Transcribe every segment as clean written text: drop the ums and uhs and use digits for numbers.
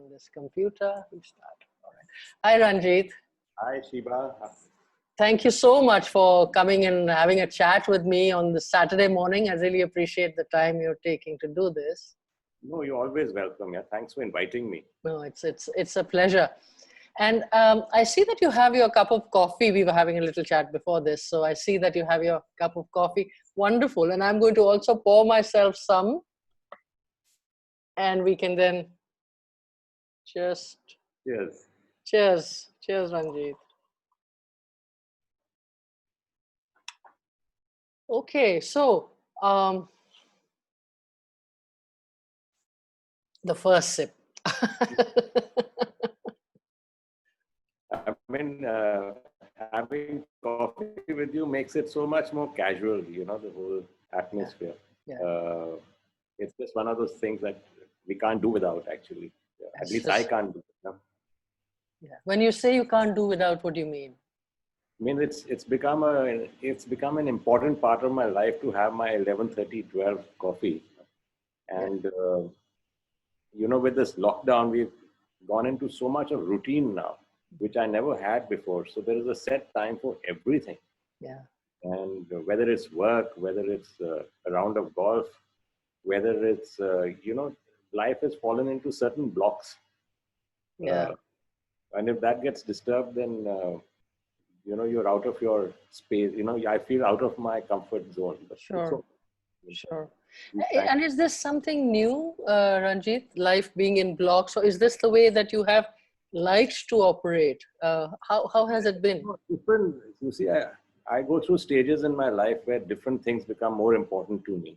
on this computer. We start. All right. Hi, Ranjit. Hi, Shiba. Thank you so much for coming and having a chat with me on this Saturday morning. I really appreciate the time you're taking to do this. No, you're always welcome. Yeah, thanks for inviting me. No, it's a pleasure. And I see that you have your cup of coffee. We were having a little chat before this. So I see that you have your cup of coffee. Wonderful. And I'm going to also pour myself some. And we can then just... Cheers. Cheers. Cheers, Ranjit. Okay, so the first sip. I mean, having coffee with you makes it so much more casual, you know, the whole atmosphere. Yeah. It's just one of those things that we can't do without, actually. At least I can't do it. You know? Yeah. When you say you can't do without, what do you mean? I mean, it's become an important part of my life to have my 11:30, 12 coffee. And, you know, with this lockdown, we've gone into so much of routine now, which I never had before. So there is a set time for everything. Yeah. And whether it's work, whether it's a round of golf, whether it's, you know, life has fallen into certain blocks. Yeah. And if that gets disturbed, then, you know, you're out of your space. You know, I feel out of my comfort zone. But sure. Sure. And is this something new, Ranjit, life being in blocks, or is this the way that you have liked to operate? How has it been? Different. You see, I go through stages in my life where different things become more important to me.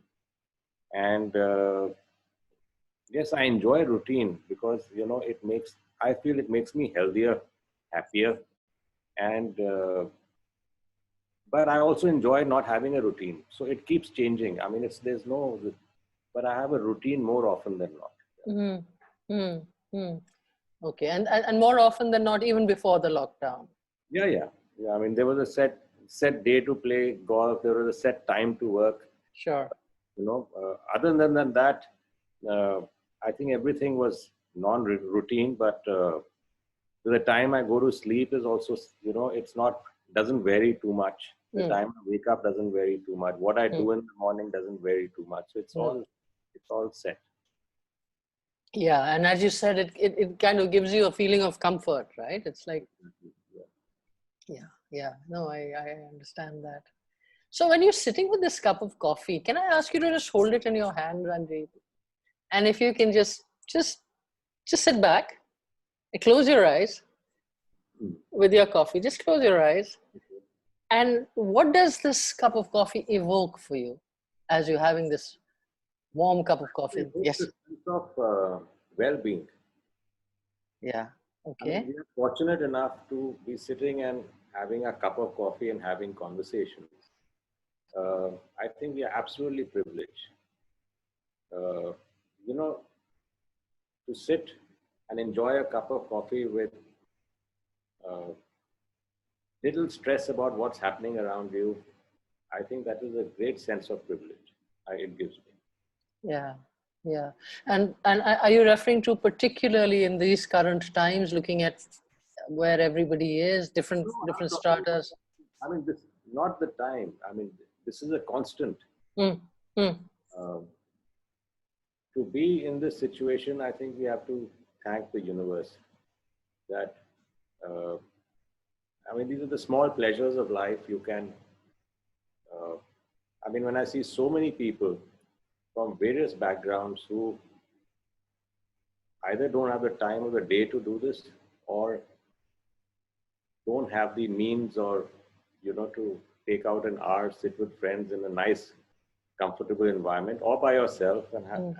And yes, I enjoy routine because, you know, I feel it makes me healthier, happier. And, but I also enjoy not having a routine. So it keeps changing. I mean, but I have a routine more often than not. Okay. And more often than not, even before the lockdown. Yeah. I mean, there was a set day to play golf. There was a set time to work. Sure. You know, other than that, I think everything was non-routine, but the time I go to sleep is also, you know, doesn't vary too much. The time I wake up doesn't vary too much. What I do in the morning doesn't vary too much. So it's all set. Yeah, and as you said, it kind of gives you a feeling of comfort, right? It's like, yeah. No, I understand that. So when you're sitting with this cup of coffee, can I ask you to just hold it in your hand, Ranjit? And if you can just sit back and close your eyes with your coffee. Just close your eyes. And what does this cup of coffee evoke for you as you're having this warm cup of coffee? Yes. A sense of well-being. Yeah. Okay. I mean, we are fortunate enough to be sitting and having a cup of coffee and having conversations. I think we are absolutely privileged. You know, to sit and enjoy a cup of coffee with little stress about what's happening around you, I think that is a great sense of privilege it gives me. Yeah. And are you referring to particularly in these current times, looking at where everybody is, different stratas? I mean, this not the time. I mean, this is a constant. To be in this situation, I think we have to thank the universe that, I mean, these are the small pleasures of life. You can, I mean, when I see so many people from various backgrounds who either don't have the time of the day to do this or don't have the means or, you know, to take out an hour, sit with friends in a nice, comfortable environment or by yourself and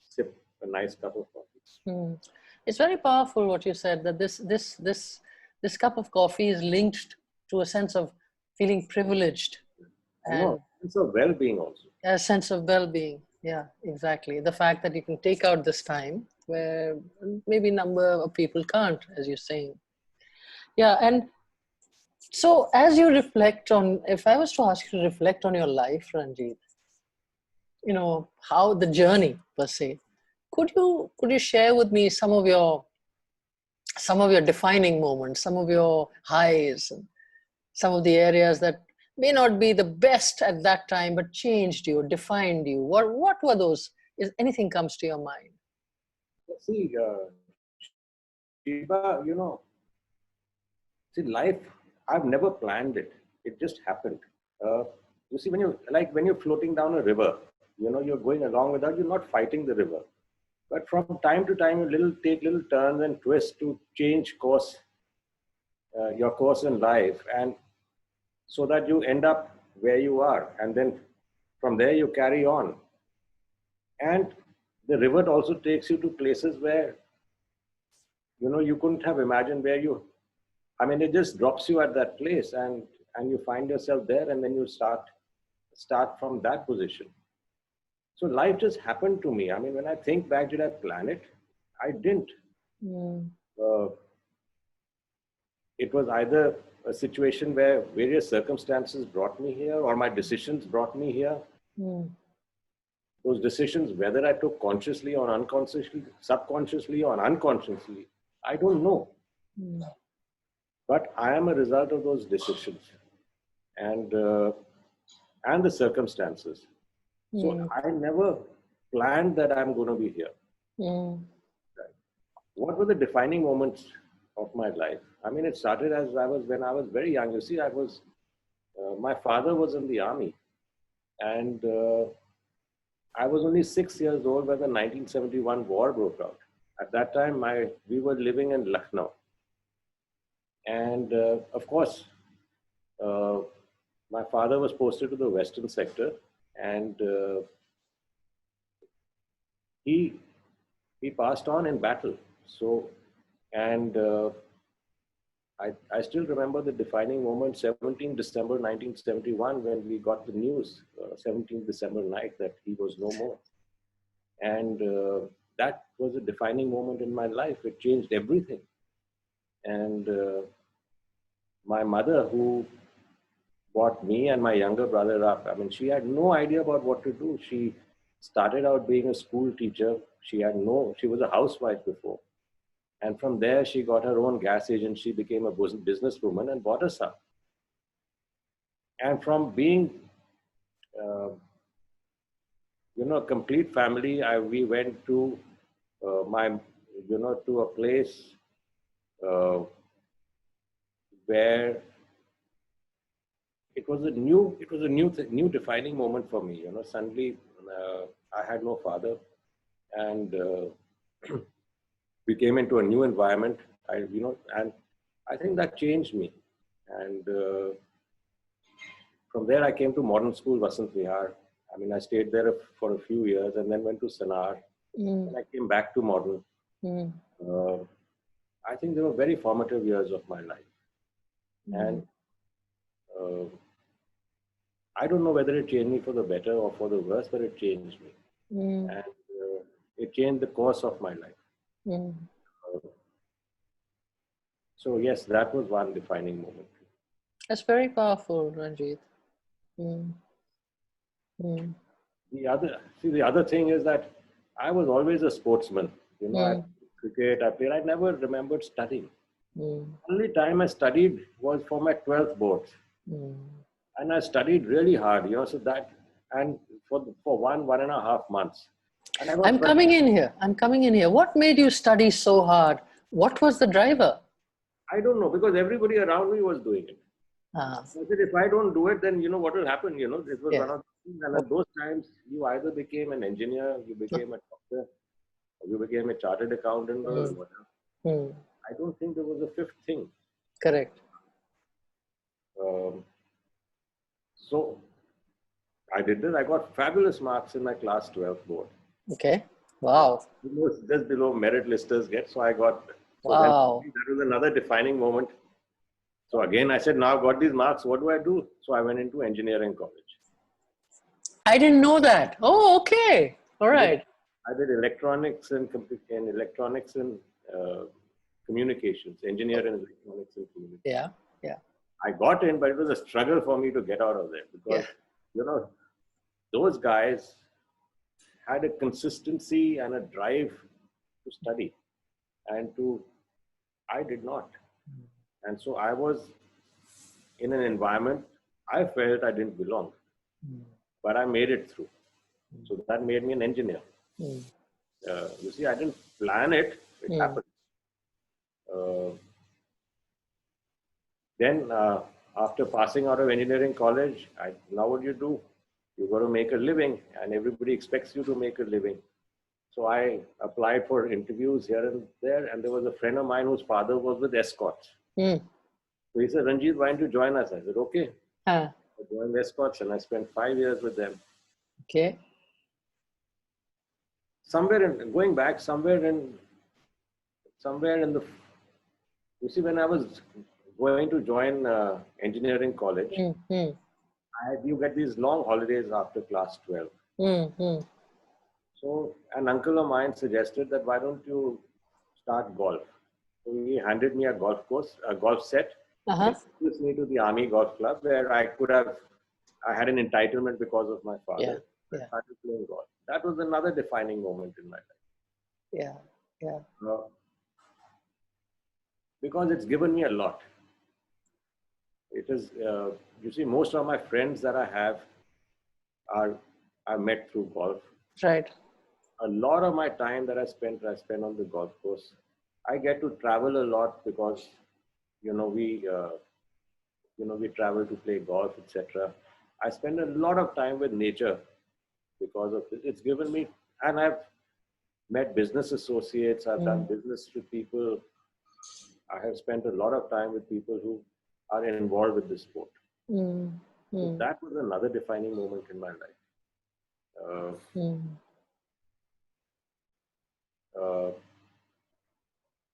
sip a nice cup of coffee. It's very powerful what you said, that this cup of coffee is linked to a sense of feeling privileged. And a sense of well-being also. A sense of well-being. Yeah, exactly. The fact that you can take out this time where maybe a number of people can't, as you're saying. Yeah, and so as you reflect on, if I was to ask you to reflect on your life, Ranjit, you know, how the journey per se, could you share with me some of your some of your defining moments, some of your highs, and some of the areas that may not be the best at that time, but changed you, defined you. What were those? If anything comes to your mind? See, Shiba, see, life, I've never planned it. It just happened. Uh, you see, when you're floating down a river, you're going along without, you're not fighting the river. But from time to time, you take little turns and twists to change course, your course in life, and so that you end up where you are. And then from there, you carry on. And the river also takes you to places where, you couldn't have imagined where you, I mean, it just drops you at that place, and you find yourself there, and then you start from that position. So life just happened to me. I mean, when I think back, did I plan it? I didn't. Mm. It was either a situation where various circumstances brought me here, or my decisions brought me here. Mm. Those decisions, whether I took consciously or unconsciously, subconsciously or unconsciously, I don't know. Mm. But I am a result of those decisions and the circumstances. So I never planned that I'm going to be here. Mm. What were the defining moments of my life? I mean, it started when I was very young. You see, my father was in the army, and I was only 6 years old when the 1971 war broke out. At that time, we were living in Lucknow. And of course, my father was posted to the Western sector, and he passed on in battle. So, and I still remember the defining moment, 17 December 1971, when we got the news, 17th December night, that he was no more. And that was a defining moment in my life. It changed everything. And my mother, who brought me and my younger brother up, I mean, she had no idea about what to do. She started out being a school teacher. She was a housewife before. And from there, she got her own gas agency, became a businesswoman, and bought us up. And from being, a complete family, we went to to a place where it was a new defining moment for me. Suddenly I had no father, and we came into a new environment. And I think that changed me. And from there, I came to modern school, Vasant Vihar. I mean, I stayed there for a few years, and then went to Sanar. And I came back to modern. I think they were very formative years of my life. And I don't know whether it changed me for the better or for the worse, but it changed me. And it changed the course of my life. So yes, that was one defining moment. That's very powerful, Ranjit. The other thing is that I was always a sportsman. I played cricket, I never remembered studying. Only time I studied was for my 12th boards. And I studied really hard, so that, and for 1.5 months. And I'm coming in here. What made you study so hard? What was the driver? I don't know, because everybody around me was doing it. I said, if I don't do it, then what will happen? This was one of the things. And at those times, you either became an engineer, you became a doctor, or you became a chartered accountant, or whatever. I don't think there was a fifth thing. Correct. So I did this. I got fabulous marks in my class 12 board. Okay. Wow. Just below merit listers get. So I got. So wow. That was another defining moment. So again, I said, now I've got these marks. What do I do? So I went into engineering college. I didn't know that. Oh, okay. All right. I did electronics and communications, engineering and electronics and communications. Yeah. Yeah. I got in, but it was a struggle for me to get out of there because, those guys had a consistency and a drive to study and to I did not. And so I was in an environment I felt I didn't belong, but I made it through. So that made me an engineer. Mm. You see, I didn't plan it, it happened. Uh, then, after passing out of engineering college, now what do? You got to make a living, and everybody expects you to make a living. So I applied for interviews here and there, and there was a friend of mine whose father was with Escorts. Mm. So he said, Ranjit, why don't you join us? I said, okay. Ah, I joined Escorts, and I spent 5 years with them. okay. Going back, somewhere in the, you see, when I was going to join engineering college, Mm. you get these long holidays after class 12. Mm. So an uncle of mine suggested that why don't you start golf? So he handed me a golf set. Uh-huh. He introduced me to the Army Golf Club where I had an entitlement because of my father. Yeah. I started playing golf. That was another defining moment in my life. Yeah. Because it's given me a lot. It is, you see, most of my friends that I have I met through golf. Right. A lot of my time that I spent on the golf course. I get to travel a lot because, we travel to play golf, etc. I spend a lot of time with nature because of it. It's given me, and I've met business associates. I've done business with people. I have spent a lot of time with people who are involved with the sport. So that was another defining moment in my life.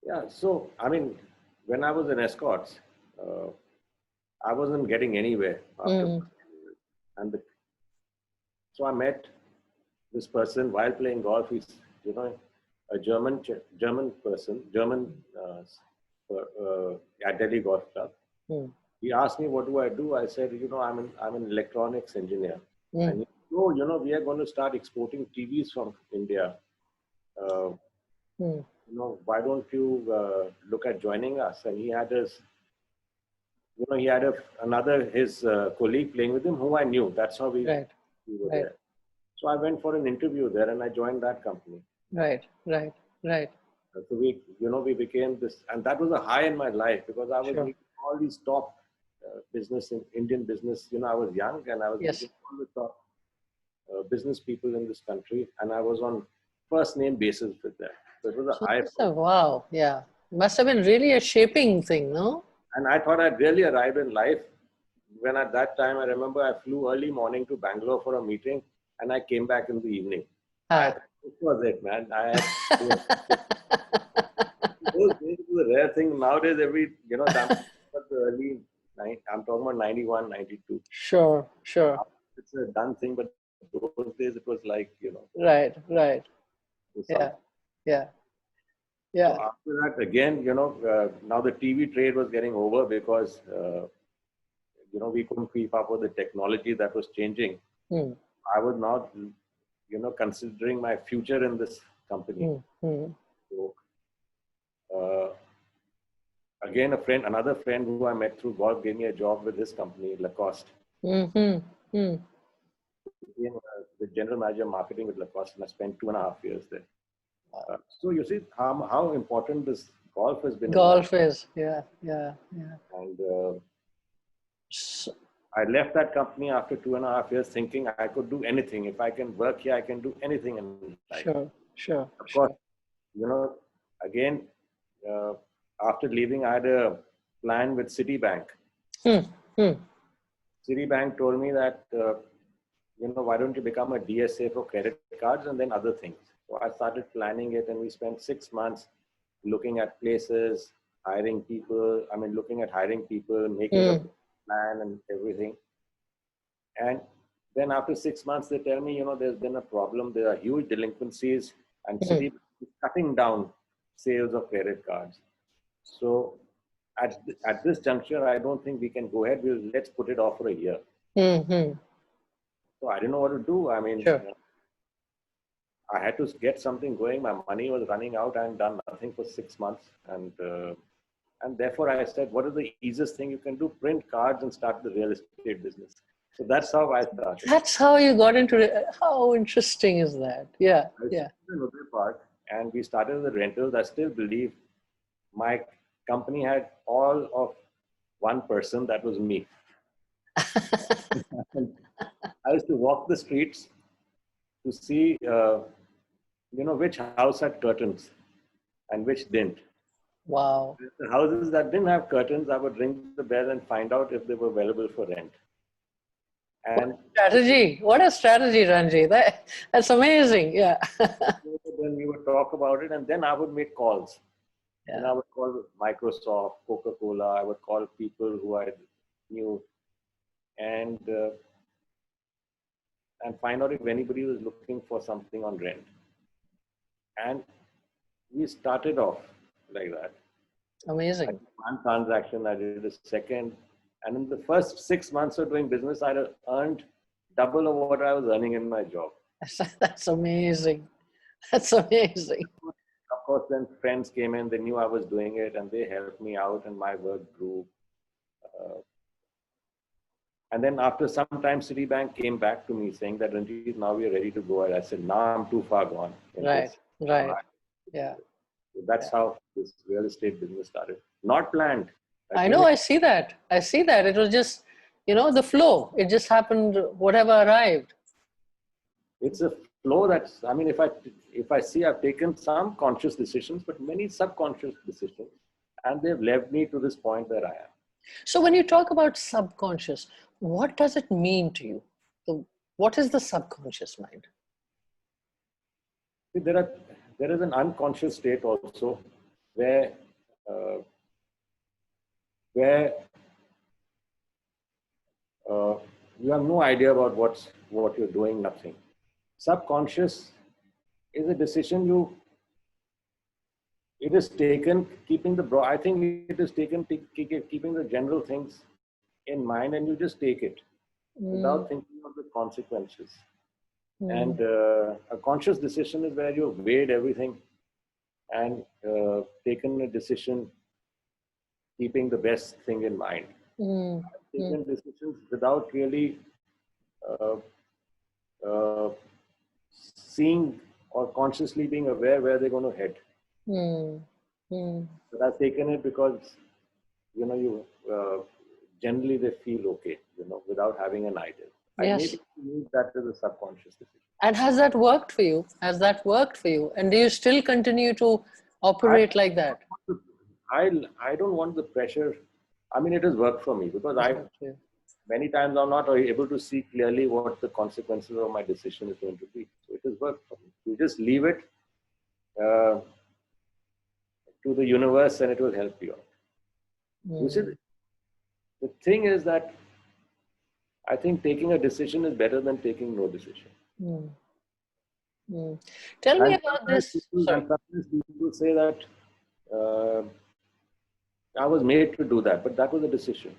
Yeah, so I mean, when I was in Escorts, I wasn't getting anywhere after, and so I met this person while playing golf. He's a German person, at Delhi Golf Club. He asked me, what do I do? I said, I'm an electronics engineer. And he said, we are going to start exporting TVs from India. Why don't you look at joining us? And he had his, his colleague playing with him who I knew. That's how we were there. So I went for an interview there and I joined that company. Right. So we became this, and that was a high in my life because I was meeting all these top Indian business. I was young and I was meeting all the top business people in this country, and I was on first name basis with them. So it was a high. Wow, yeah. Must have been really a shaping thing, no? And I thought I'd really arrived in life. When at that time, I remember I flew early morning to Bangalore for a meeting, and I came back in the evening. This was it, man. Those days was a rare thing. Nowadays, I'm talking about 91, 92. Sure. It's a done thing, but those days it was like, Right. Yeah. So after that, again, now the TV trade was getting over because, we couldn't keep up with the technology that was changing. I was not, considering my future in this company. So, again, another friend who I met through golf gave me a job with his company, Lacoste. Became the general manager of marketing with Lacoste, and I spent 2.5 years there. So you see how important this golf has been. Golf is, yeah. And I left that company after 2.5 years thinking I could do anything. If I can work here, I can do anything in life. Sure. Of course, again, after leaving, I had a plan with Citibank. Citibank told me that, why don't you become a DSA for credit cards and then other things. So I started planning it, and we spent 6 months looking at places, looking at hiring people, making a plan and everything. And then after 6 months, they tell me, there's been a problem. There are huge delinquencies, and Citibank is cutting down sales of credit cards. So at this juncture, I don't think we can go ahead. Let's put it off for a year. So I didn't know what to do. I had to get something going. My money was running out. I had done nothing for 6 months. And And therefore I said, what is the easiest thing you can do? Print cards and start the real estate business. So that's how I started. That's how you got into it. How interesting is that? Yeah, I yeah. started in Uday Park and we started the rentals. I still believe my company had all of one person, that was me. I used to walk the streets to see, which house had curtains and which didn't. Wow. The houses that didn't have curtains, I would ring the bell and find out if they were available for rent. And What a strategy, Ranji. That's amazing. Yeah. then we would talk about it, and then I would make calls. Yeah. And I would call Microsoft, Coca-Cola. I would call people who I knew, and find out if anybody was looking for something on rent. And we started off like that. Amazing. I did one transaction, I did a second, and in the first 6 months of doing business, I earned double of what I was earning in my job. That's amazing. That's amazing. Of course, then friends came in, they knew I was doing it, and they helped me out, and my work grew. And then after some time, Citibank came back to me saying that, Ranjit, now we are ready to go. And I said, now I'm too far gone. Right, right. Yeah. So that's how this real estate business started. Not planned. I know, I see that. I see that. It was just, the flow. It just happened, whatever arrived. It's a flow that's, I mean, if I see I've taken some conscious decisions, but many subconscious decisions, and they've led me to this point where I am. So when you talk about subconscious, what does it mean to you? What is the subconscious mind? See, there is an unconscious state also where you have no idea about what you're doing, nothing. Subconscious is a decision it is taken keeping I think it is taken keeping the general things in mind, and you just take it without thinking of the consequences. And a conscious decision is where you've weighed everything and taken a decision keeping the best thing in mind. Taken decisions without really seeing or consciously being aware where they're going to head. But I've taken it because, generally they feel okay, without having an idea. Yes. I maybe use that as a subconscious decision. And has that worked for you? Has that worked for you? And do you still continue to operate like that? I don't want the pressure. I mean, it has worked for me because many times I'm not able to see clearly what the consequences of my decision is going to be. So it has worked for me. You just leave it to the universe and it will help you out. You see, the thing is that I think taking a decision is better than taking no decision. Tell me about this. Sometimes people say that I was made to do that, but that was a decision.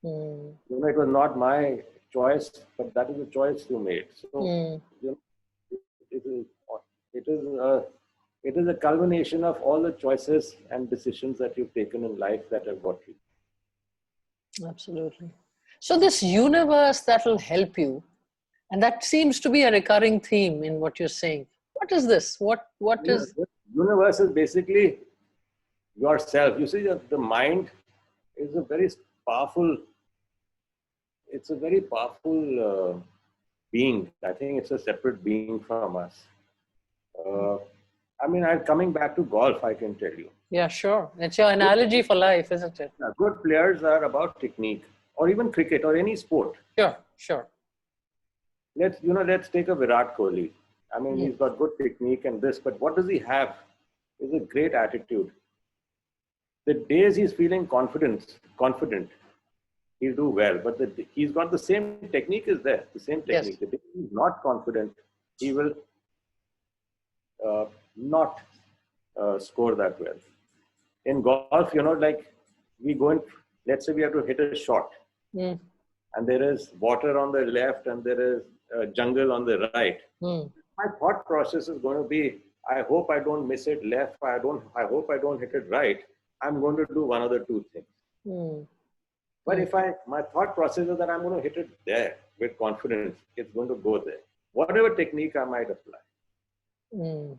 It was not my choice, but that is a choice you made. So it is a culmination of all the choices and decisions that you've taken in life that have got you. Absolutely. So this universe that will help you, and that seems to be a recurring theme in what you're saying. What is this? What is? The universe is basically yourself. You see, the mind is a very powerful. It's a very powerful being. I think it's a separate being from us. I mean, coming back to golf, I can tell you. Yeah, sure. It's your analogy for life, isn't it? Yeah, good players are about technique, or even cricket, or any sport. Sure. Let's take a Virat Kohli. I mean, he's got good technique and this, but what does he have? He's a great attitude. The days he's feeling confident, he'll do well. But he's got the same technique is there, the same technique. Yes. The day he's not confident, he will not score that well. In golf, like we go in, let's say we have to hit a shot. And there is water on the left and there is jungle on the right. My thought process is going to be, I hope I don't miss it left. I hope I don't hit it right. I'm going to do one of the two things. Mm. But if my thought process is that I'm going to hit it there with confidence, it's going to go there. Whatever technique I might apply. Mm.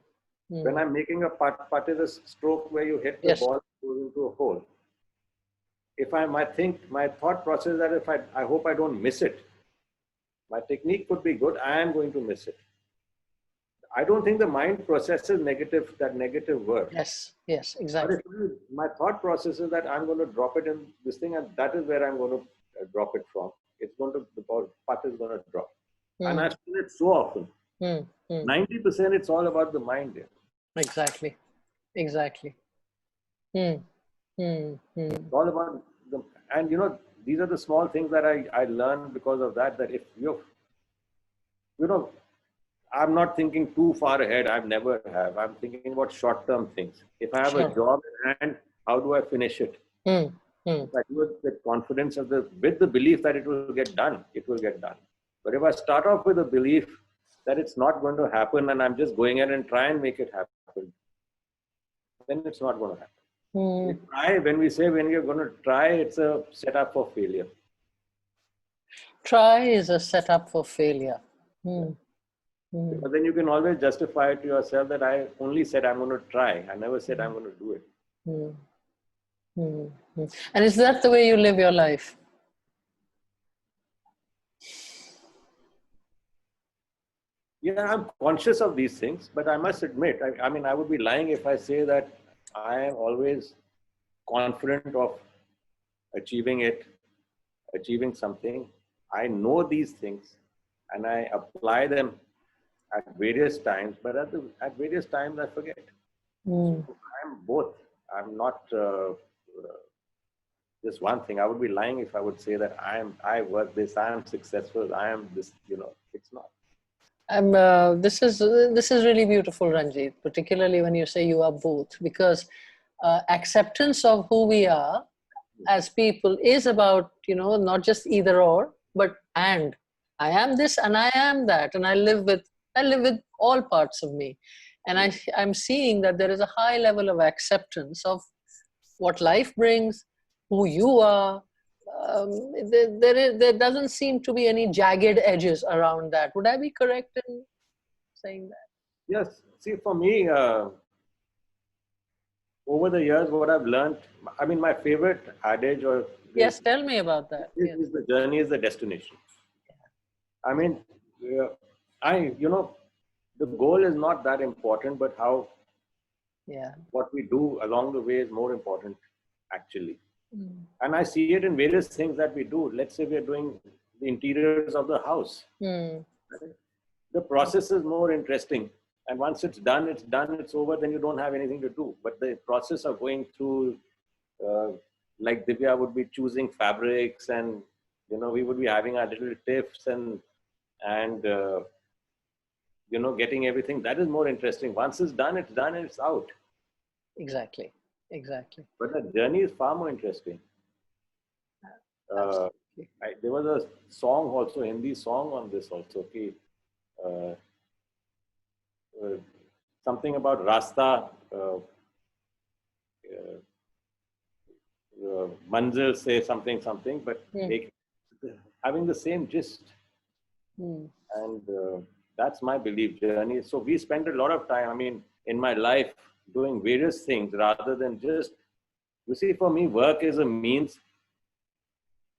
When I'm making a putt is a stroke where you hit the Yes. ball goes into a hole. If my thought process is that if I hope I don't miss it. My technique could be good. I am going to miss it. I don't think the mind processes that negative word. Yes. Yes. But Exactly. if my thought process is that I'm going to drop it in this thing, and that is where I'm going to drop it from. The putt is going to drop. And I've seen it so often. 90% it's all about the mind there. Exactly. Exactly. It's all about and these are the small things that I learned because of that if I'm not thinking too far ahead. I never have. I'm thinking about short-term things. If I have a job in hand, how do I finish it? If I do it with confidence with the belief that it will get done, it will get done. But if I start off with a belief that it's not going to happen and I'm just going ahead and try and make it happen, then it's not going to happen. When you're going to try, it's a setup for failure. Try is a setup for failure. Because then you can always justify it to yourself that I only said I'm going to try. I never said I'm going to do it. And is that the way you live your life? Yeah, I'm conscious of these things, but I must admit, I would be lying if I say that I am always confident of achieving something. I know these things and I apply them at various times, but at various times I forget. So I'm both. I'm not just one thing. I would be lying if I would say that I work this, I am successful, I am this, it's not. This is really beautiful, Ranjit, particularly when you say you are both, because acceptance of who we are as people is about, not just either or, but and. I am this and I am that, and I live with all parts of me. And I'm seeing that there is a high level of acceptance of what life brings, who you are. There doesn't seem to be any jagged edges around that. Would I be correct in saying that? Yes. See, for me, over the years, what I've learned, my favorite adage yes, tell me about that. Is the journey is the destination. The goal is not that important, but what we do along the way is more important, actually. And I see it in various things that we do. Let's say we're doing the interiors of the house. The process is more interesting. And once it's done, it's over, then you don't have anything to do. But the process of going through, like Divya would be choosing fabrics and, we would be having our little tips and getting everything. That is more interesting. Once it's done and it's out. Exactly. But the journey is far more interesting. There was a song also, Hindi song on this also. Something about Rasta, Manzil say something, but having the same gist. And that's my belief journey. So we spend a lot of time, in my life, doing various things rather than just, you see, for me, work is a means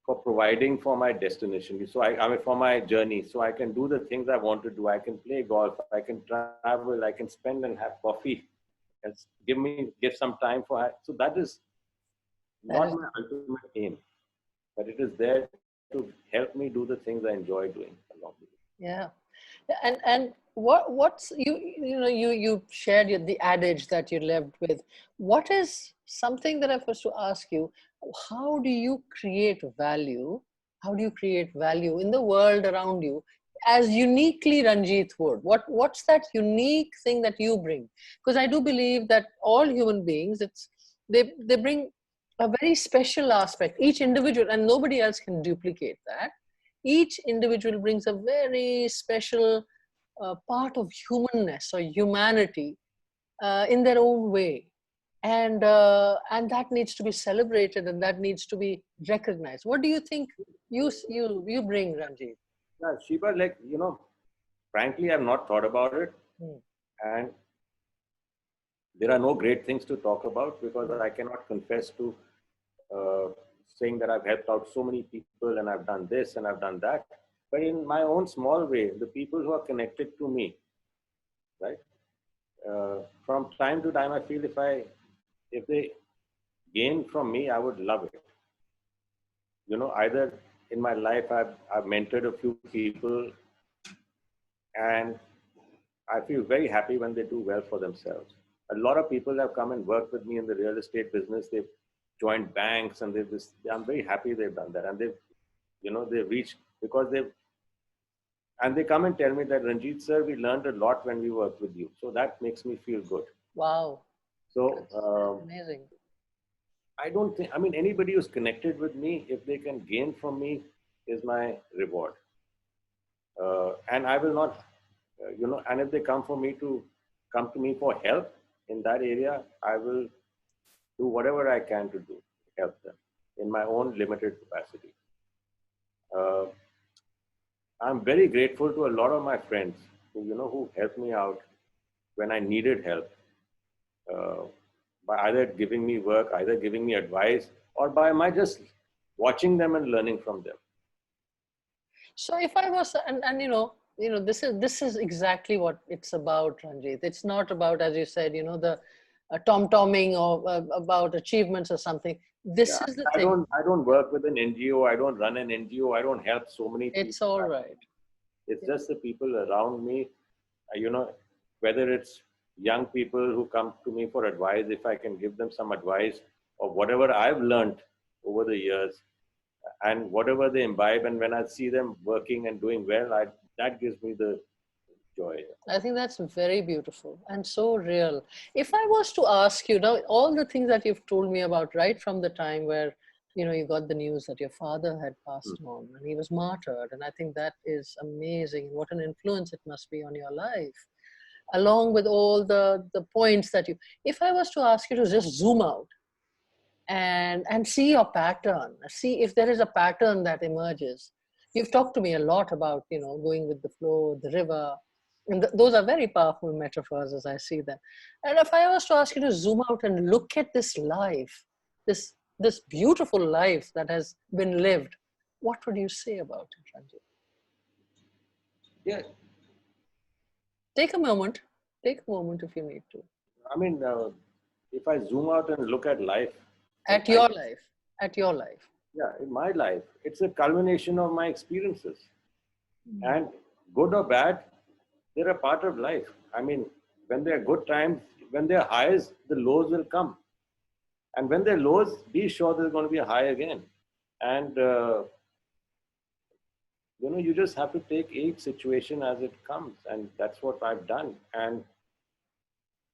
for providing for my destination. So for my journey. So I can do the things I want to do. I can play golf. I can travel. I can spend and have coffee. And give some time for it. So that is not my ultimate aim, but it is there to help me do the things I enjoy doing along the way. Yeah. And what's you shared the adage that you lived with. What is something that I was to ask you? How do you create value? How do you create value in the world around you as uniquely Ranjit would? What's that unique thing that you bring? Because I do believe that all human beings, they bring a very special aspect. Each individual, and nobody else can duplicate that. Each individual brings a very special part of humanness or humanity in their own way. and that needs to be celebrated and that needs to be recognized. What do you think you bring, Ranjit? Yeah, Shiva, like, frankly, I've not thought about it. Hmm. And there are no great things to talk about because I cannot confess to uh, saying that I've helped out so many people and I've done this and I've done that. But in my own small way, the people who are connected to me, right? From time to time, I feel if they gain from me, I would love it. Either in my life, I've mentored a few people, and I feel very happy when they do well for themselves. A lot of people have come and worked with me in the real estate business. They've joined banks, and I'm very happy they've done that. And they've reached because and they come and tell me that, Ranjit sir, we learned a lot when we worked with you. So that makes me feel good. Wow, So that's amazing. I don't think, I mean, anybody who's connected with me, if they can gain from me, is my reward. And I will not, and if they come to me for help in that area, I will do whatever I can to help them in my own limited capacity. Uh, I'm very grateful to a lot of my friends who helped me out when I needed help, uh, by either giving me work, either giving me advice, or by my just watching them and learning from them. So if I was, and this is exactly what it's about, Ranjit. It's not about, as you said, the tom-tomming or about achievements or something. This Yeah, is the I thing. don't I don't work with an NGO. I don't run an NGO. I don't help so many It's people. all right. It's just the people around me. Whether it's young people who come to me for advice, if I can give them some advice or whatever I've learned over the years, and whatever they imbibe, and when I see them working and doing well, that gives me the joy. I think that's very beautiful and so real. If I was to ask you now, all the things that you've told me about, right from the time where you got the news that your father had passed on and he was martyred, and I think that is amazing. What an influence it must be on your life, along with all the points that you. If I was to ask you to just zoom out and see your pattern, see if there is a pattern that emerges. You've talked to me a lot about going with the flow, the river, and those are very powerful metaphors as I see them. And if I was to ask you to zoom out and look at this life, this beautiful life that has been lived, what would you say about it, Ranjit? Yeah, Take a moment. Take a moment if you need to. I mean, if I zoom out and look at life, At your life. At your life. yeah, in my life, it's a culmination of my experiences. And good or bad, they're a part of life. I mean, when there are good times, when there are highs, the lows will come. And when there are lows, be sure there's going to be a high again. And, you just have to take each situation as it comes. And that's what I've done. And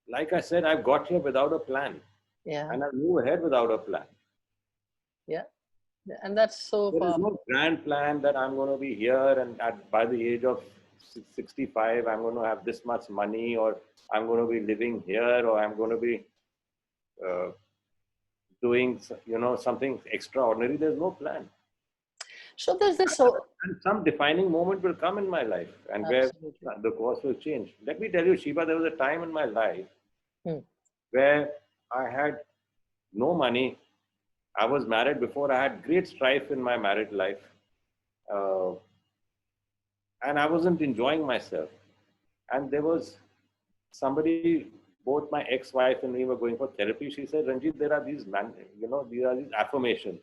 like I said, I've got here without a plan. Yeah. And I move ahead without a plan. Yeah. And that's so There is far. no grand plan that I'm going to be here and by the age of 65, I'm going to have this much money, or I'm going to be living here, or I'm going to be doing, something extraordinary. There's no plan. So there's this. So And some defining moment will come in my life, and where absolutely. the course will change. Let me tell you, Shiva, there was a time in my life Hmm. where I had no money. I was married before. I had great strife in my married life. Uh, and I wasn't enjoying myself. And there was somebody, both my ex-wife and me were going for therapy. She said, Ranjit, there are these these are these affirmations.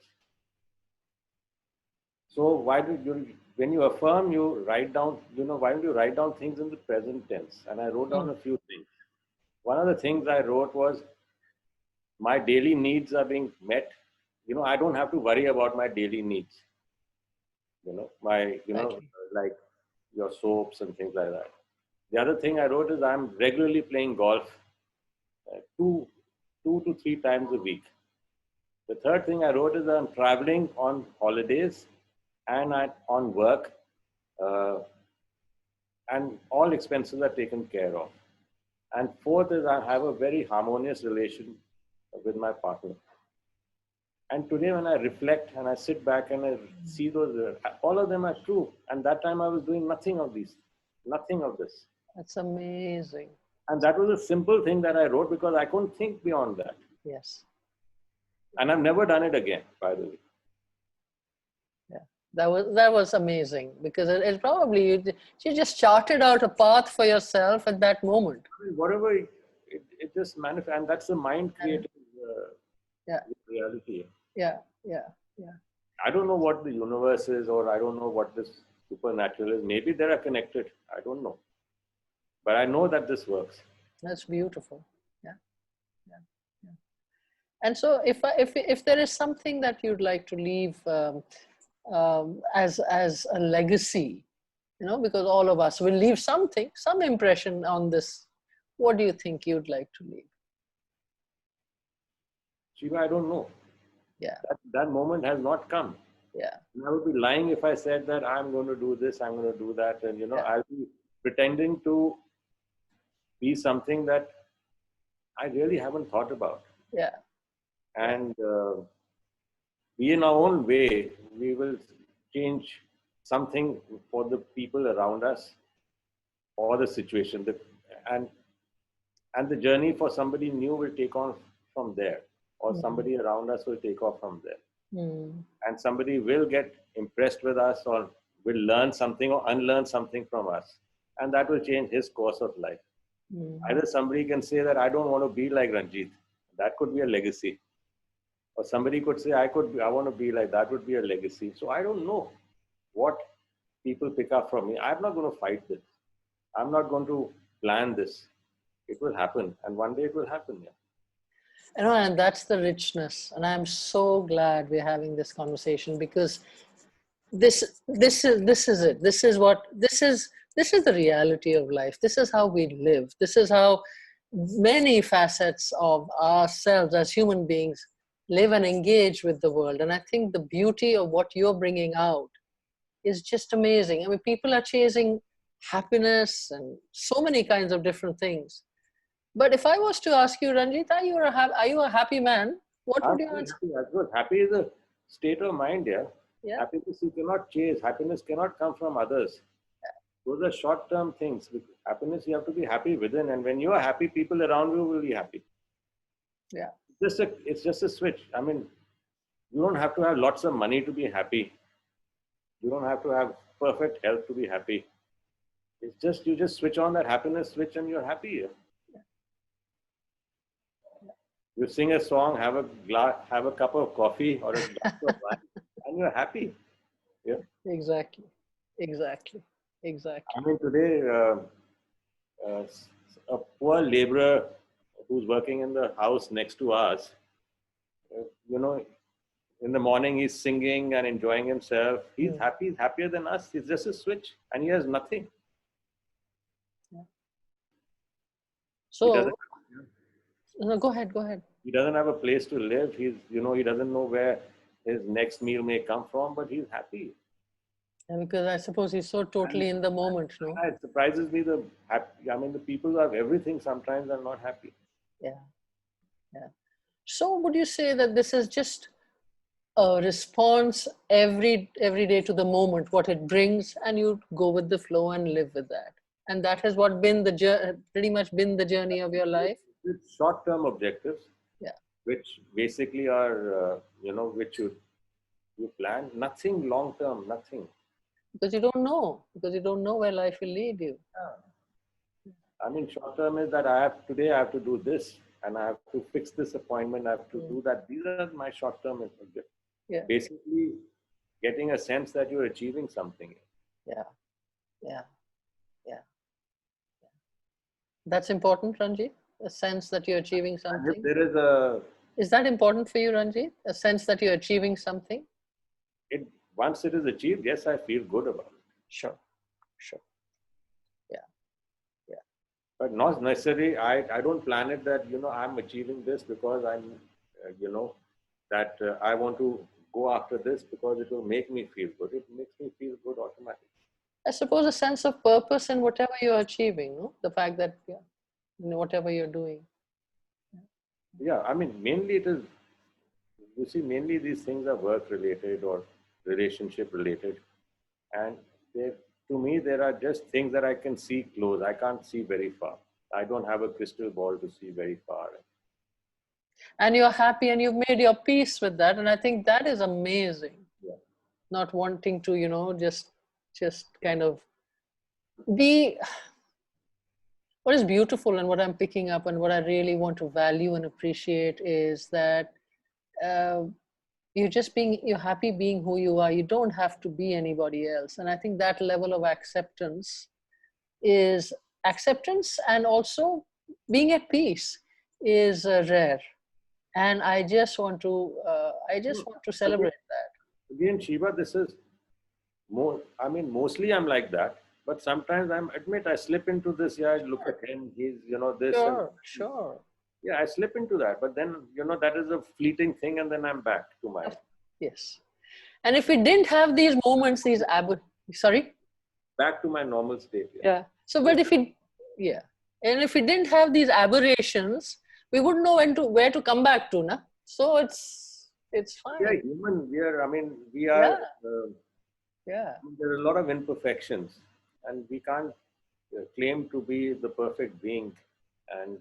So when you affirm, you write down, why don't you write down things in the present tense? And I wrote down a few things. One of the things I wrote was, my daily needs are being met. I don't have to worry about my daily needs. Like your soaps and things like that. The other thing I wrote is, I'm regularly playing golf two to three times a week. The third thing I wrote is, I'm traveling on holidays and on work, uh, and all expenses are taken care of. And fourth is, I have a very harmonious relation with my partner. And today when I reflect and I sit back and I see those, all of them are true. And that time I was doing nothing of these, nothing of this. That's amazing. And that was a simple thing that I wrote because I couldn't think beyond that. Yes. And I've never done it again, by the way. Yeah, that was amazing, because it probably you just charted out a path for yourself at that moment. I mean, whatever it just manifests, and that's the mind creating Yeah. reality. Yeah. I don't know what the universe is, or I don't know what this supernatural is. Maybe they are connected. I don't know. But I know that this works. That's beautiful. Yeah. And so if there is something that you'd like to leave as a legacy, because all of us will leave something, some impression on this, what do you think you'd like to leave? Shiva, I don't know. Yeah. That moment has not come. Yeah. And I would be lying if I said that I'm going to do this, I'm going to do that. And, Yeah. I'll be pretending to be something that I really haven't thought about. Yeah. And we, in our own way, we will change something for the people around us or the situation. And the journey for somebody new will take on from there, or somebody around us will take off from there. And somebody will get impressed with us, or will learn something or unlearn something from us. And that will change his course of life. Either somebody can say that I don't want to be like Ranjit. That could be a legacy. Or somebody could say, I want to be like that, would be a legacy. So I don't know what people pick up from me. I'm not going to fight this. I'm not going to plan this. It will happen. And one day it will happen. Yeah. And that's the richness. And I'm so glad we're having this conversation, because this is it. This is the reality of life. This is how we live. This is how many facets of ourselves as human beings live and engage with the world. And I think the beauty of what you're bringing out is just amazing. I mean, people are chasing happiness and so many kinds of different things. But if I was to ask you, Ranjit, are you a happy man? What would you answer? Happy is a state of mind, yeah. Yeah. Happiness you cannot chase. Happiness cannot come from others. Those are short-term things. With happiness, you have to be happy within. And when you are happy, people around you will be happy. Yeah. It's just a switch. I mean, you don't have to have lots of money to be happy. You don't have to have perfect health to be happy. It's just, you just switch on that happiness switch and you're happy. Yeah. You sing a song, have a cup of coffee or a glass of wine, and you're happy. Yeah. Exactly. I mean, today, a poor laborer who's working in the house next to us, in the morning he's singing and enjoying himself. He's happy. He's happier than us. It's just a switch, and he has nothing. Yeah. So, no, go ahead. He doesn't have a place to live. He doesn't know where his next meal may come from, but he's happy. Yeah, because I suppose he's so totally in the moment, no? It surprises me the people who have everything sometimes are not happy. Yeah. So would you say that this is just a response every day to the moment, what it brings, and you go with the flow and live with that? And that has pretty much been the journey of your life? It's short-term objectives. Yeah. Which basically are, which you plan. Nothing long-term, nothing. Because you don't know where life will lead you. Yeah. I mean, short-term is that today I have to do this, and I have to fix this appointment, I have to do that. These are my short-term objectives. Yeah. Basically, getting a sense that you're achieving something. Yeah. That's important, Ranjit? A sense that you're achieving something? And if there is Is that important for you, Ranjit? A sense that you're achieving something? Once it is achieved, yes, I feel good about it. Sure. Yeah. But not necessarily, I don't plan it that, I'm achieving this because I'm, that I want to go after this because it will make me feel good. It makes me feel good automatically. I suppose a sense of purpose in whatever you're achieving, no? The fact that, whatever you're doing. Yeah, I mean, mainly it is, you see, mainly these things are work related or relationship related. And they, to me, there are just things that I can see close. I can't see very far. I don't have a crystal ball to see very far. And you're happy and you've made your peace with that. And I think that is amazing. Yeah. Not wanting to, just kind of be. What is beautiful and what I'm picking up and what I really want to value and appreciate is that uh, you're happy being who you are. You don't have to be anybody else. And I think that level of is acceptance and also being at peace is rare. And I just want to Again, celebrate that. again, Shiva, this is more, I mean, mostly I'm like that. But sometimes admit I slip into this. Yeah, I look at him. He's, this and Sure, sure. yeah, I slip into that. But then, that is a fleeting thing, and then I'm back to my Yes. And if we didn't have these moments, sorry? back to my normal state. Yeah. Yeah. So, but yeah. And if we didn't have these aberrations, we wouldn't know where to come back to, na? So it's We are fine. human. We are. I mean, we are. Yeah, yeah. There are a lot of imperfections, and we can't claim to be the perfect being. And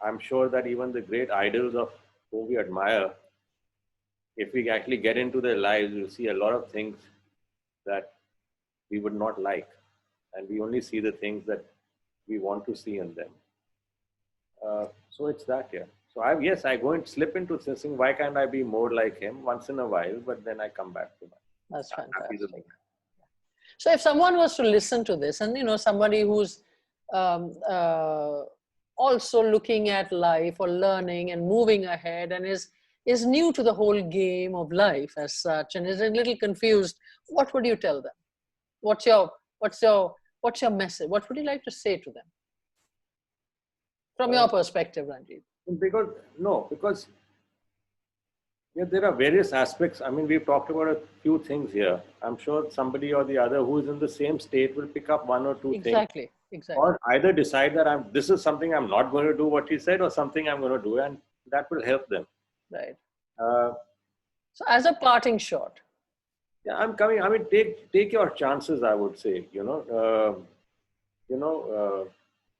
I'm sure that even the great idols of who we admire, if we actually get into their lives, we'll see a lot of things that we would not like, and we only see the things that we want to see in them. So it's that, yeah. So I go and slip into thinking, why can't I be more like him once in a while? But then I come back to my That's happy with fantastic. So if someone was to listen to this and, somebody who's um, uh, also looking at life or learning and moving ahead and is new to the whole game of life as such and is a little confused, what would you tell them? What's your message? What would you like to say to them from your perspective, Ranjit? because yeah, there are various aspects. I mean, we've talked about a few things here. I'm sure somebody or the other who is in the same state will pick up one or two things, Exactly. or either decide that this is something I'm not going to do what he said, or something I'm going to do, and that will help them. Right. Uh, So as a parting shot. yeah, I'm coming. I mean, take your chances. I would say,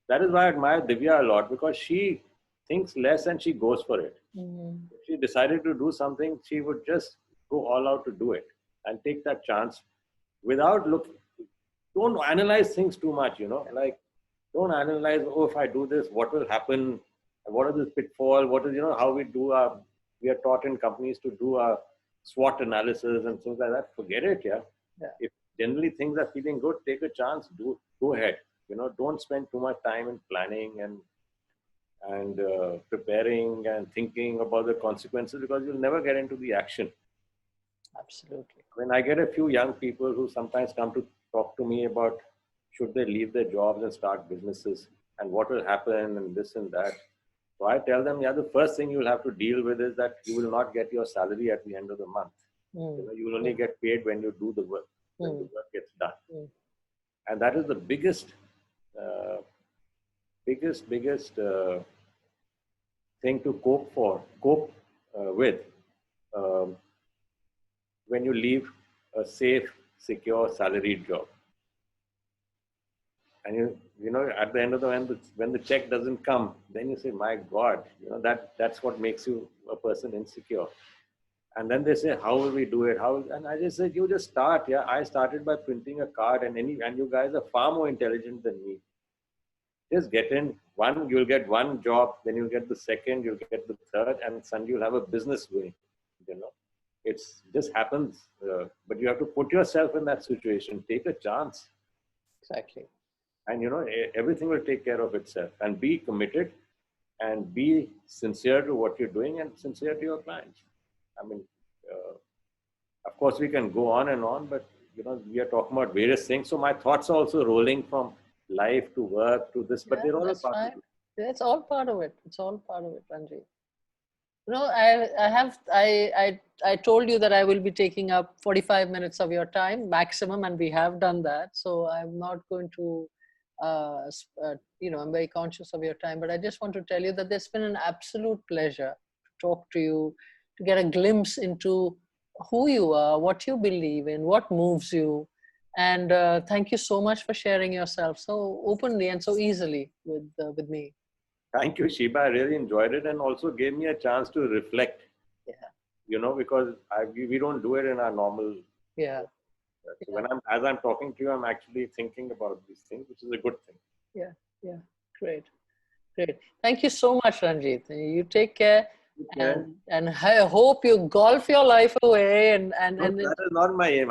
that is why I admire Divya a lot, because she thinks less and she goes for it. If she decided to do something, she would just go all out to do it and take that chance without don't analyze things too much, like don't analyze, oh, if I do this, what will happen? What are the pitfall? What is, how we are taught in companies to do a SWOT analysis and things like that. Forget it, yeah. If generally things are feeling good, take a chance, go ahead. Don't spend too much time in planning and preparing and thinking about the consequences, because you'll never get into the action. Absolutely. When I get a few young people who sometimes come to talk to me about should they leave their jobs and start businesses and what will happen and this and that. So I tell them, yeah, the first thing you'll have to deal with is that you will not get your salary at the end of the month. You will only get paid when you do the work, when the work gets done. And that is the biggest thing to cope with when you leave a safe, secure, salaried job. And at the end of when the check doesn't come, then you say, my God, that's what makes you a person insecure. And then they say, how will we do it? And I just said, you just start. Yeah, I started by printing a card, and you guys are far more intelligent than me. Just get in one, you'll get one job, then you'll get the second, you'll get the third, and suddenly you'll have a business going. It's just happens. But you have to put yourself in that situation. Take a chance. Exactly. And everything will take care of itself. And be committed, and be sincere to what you're doing, and sincere to your clients. I mean, of course, we can go on and on, but we are talking about various things. So my thoughts are also rolling from life to work to this, but they're all a part of it. It's all part of it. It's all part of it, Ranjit. I told you that I will be taking up 45 minutes of your time maximum, and we have done that. So I'm not going to I'm very conscious of your time, but I just want to tell you that it's been an absolute pleasure to talk to you, to get a glimpse into who you are, what you believe in, what moves you. And thank you so much for sharing yourself so openly and so easily with me. Thank you, Shiba. I really enjoyed it and also gave me a chance to reflect, Yeah, because we don't do it in our normal. yeah, So yeah, as I'm talking to you, I'm actually thinking about these things, which is a good thing. yeah, yeah. Great, great. Thank you so much, Ranjit. You take care. Yeah. And I hope you golf your life away No, that is not my aim.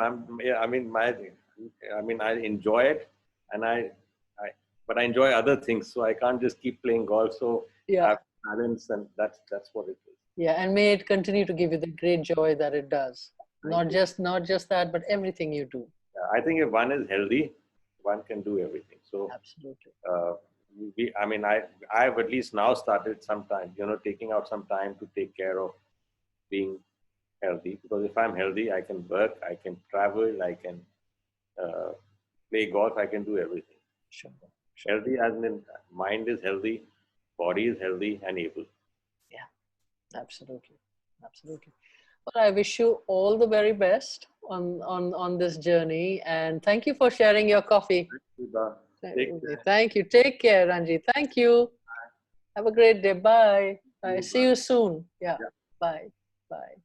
I enjoy it, and I, but I enjoy other things. So I can't just keep playing golf. So I yeah, have balance, and that's what it is. yeah, and may it continue to give you the great joy that it does. Thank you. Not just that, but everything you do. I think if one is healthy, one can do everything. So Absolutely. uh, I've at least now started sometime, taking out some time to take care of being healthy. Because if I'm healthy, I can work, I can travel, I can uh, play golf, I can do everything. Sure. Healthy as in mind is healthy, body is healthy and able. Yeah, absolutely. Absolutely. Well, I wish you all the very best on this journey, and thank you for sharing your coffee. Take care. Thank you. Take care, Ranjit. Thank you. Have a great day. Bye. Bye. See you soon. Yeah. Yeah. Bye. Bye.